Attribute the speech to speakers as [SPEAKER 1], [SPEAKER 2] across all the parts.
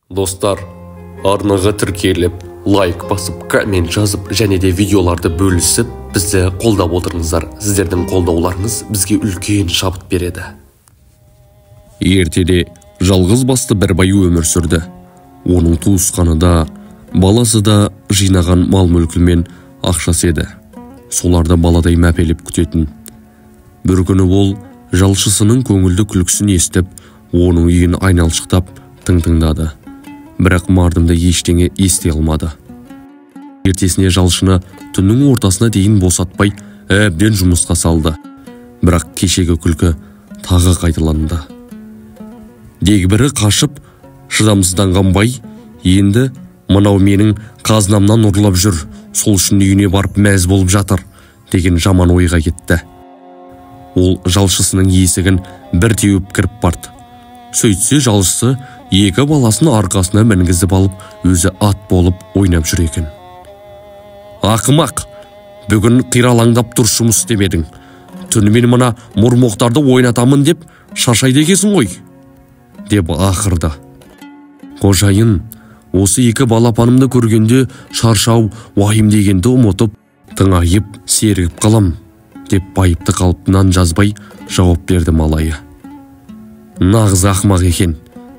[SPEAKER 1] Достар, арнаға тіркеліп, лайк басып, коммент жазып, және де видеоларды бөлісіп, бізді қолдап отырыңыздар. Сіздердің қолдауларыңыз бізге үлкен шабыт береді. Ертеде жалғыз басты бір бай өмір сүрді. Оның туысқаны да, баласы да жинаған мал-мүлкі мен ақшасы еді. Соларды баладай мәпелеп күтетін. Бір күні ол жалшысының көңілді күлкісін естіп, оның үйін айналшықтап тыңдады. Бірақ мардымды ештеңе ести алмады. Ертесіне жалшыны түннің ортасына дейін босатпай, әбден жұмысқа салды. Бірақ кешегі күлкі тағы қайталанды. Дегбірі қашып, шыдамсызданған бай, енді мынау менің қазынамнан ұрлап жүр, сол үшін үйіне барып мәз болып жатыр, деген жаман ойға кетті. Ол жалшысының есігін бір теуіп кіріп барды. Сөйтсе жалшысы екі баласын арқасына мінгізіп алып, өзі ат болып ойнап жүр екен. Ақымақ, бүгін қиралаңдап тұр жұмыс істемедің. Түнімен мына мұрмоқтарды ойнатамын деп шаршайды екенсің ғой, деп ақырды. Қожайын, осы екі балапанымды көргенде шаршау, уайым дегенді ұмытып, тыңайып, сергіп қалам, деп байыпты қалпынан жазбай жауап берді малайы. Нағыз ақымақ екен,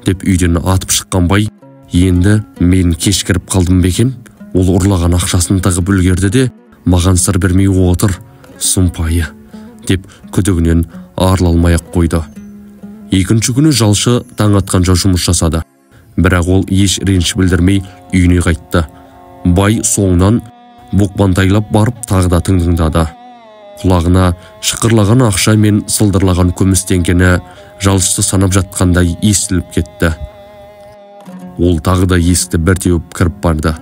[SPEAKER 1] деп үйден атып шыққан бай, енді мен кешкіріп қалдым бекен, ол ұрлаған ақшасын тығып үлгерді де, маған сыр бермей отыр, сұмпайы, деп күдігінен арылалмай-ақ қойды. Екінші күні жалшы таң атқанша жұмыс жасады. Бірақ ол еш реніш білдірмей үйіне қайтты. Бай соңынан бұқпантайлап барып тағы да тыңдады. Құлағына шықырлаған ақша мен сылдырлаған күміс теңгені жалшысы санап жатқандай естіліп кетті. Ол тағы да есікті бір теуіп кіріп барды.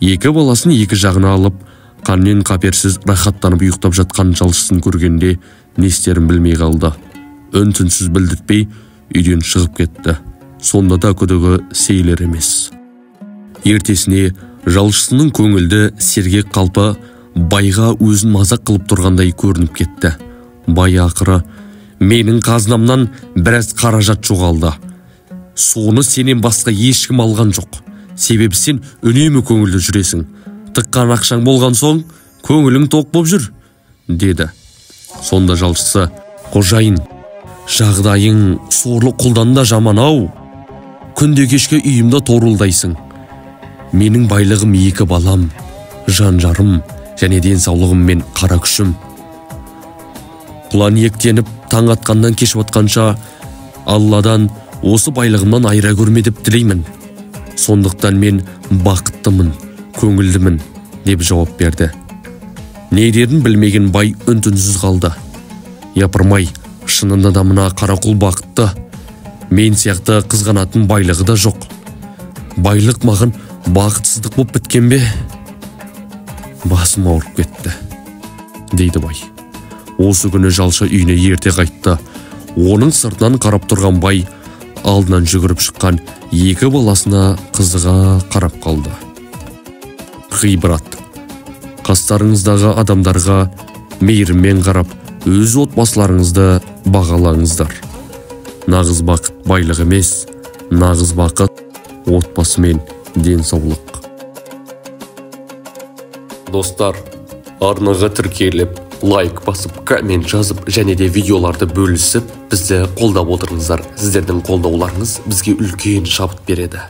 [SPEAKER 1] Екі баласын екі жағына алып, қаннен қаперсіз рахаттанып ұйықтап жатқан жалшысын көргенде не істерін білмей қалды. Үн-түнсіз білдіртпей үйден шығып кетті. Сонда да күдігі сейілер емес. Ертесіне жалшысының көңілді сергек қалпы байға өзін мазақ қылып тұрғандай көрініп кетті. Бай ақыры, менің қазынамнан біраз қаражат жоғалды. Соны сенен басқа ешкім алған жоқ. Себебі сен үнемі көңілді жүресің. Тыққан ақшаң болған соң, көңілің тоқ боп жүр, деді. Сонда жалшысы, қожайын, жағдайың сорлы құлдан да жаман-ау. Күнде кешке үйімді торылдайсың. Менің байлығым екі балам, жан-жарым, және денсаулығым мен қара күшім. Құлан ектеніп, таң атқаннан кешіп атқанша, Алладан осы байлығымнан айыра көрме деп тілеймін. Сондықтан мен бақыттымын, көңілдімін, деп жауап берді. Не дерін білмеген бай үн-түнсіз қалды. Япырмай, шынында да мына қарақұл бақытты. Мен сияқты қызғанатын байлығы да жоқ. Байлық маған бақытсыздық боп біткен бе? Басым ауырып кетті, дейді бай. Осы күні жалшы үйіне ерте қайтты. Оның сыртынан қарап тұрған бай алдынан жүгіріп шыққан екі баласына қызыға қарап қалды. Ғибрат, қастарыңыздағы адамдарға мейіріммен қарап, өз отбасыларыңызды бағалаңыздар. Нағыз бақыт байлық емес, нағыз бақыт отбасы мен денсаулық. Достар, арнаға тіркеліп, лайк басып, коммент жазып, және де видеоларды бөлісіп, бізді қолдап отырыңыздар. Сіздердің қолдауларыңыз бізге үлкен шабыт береді.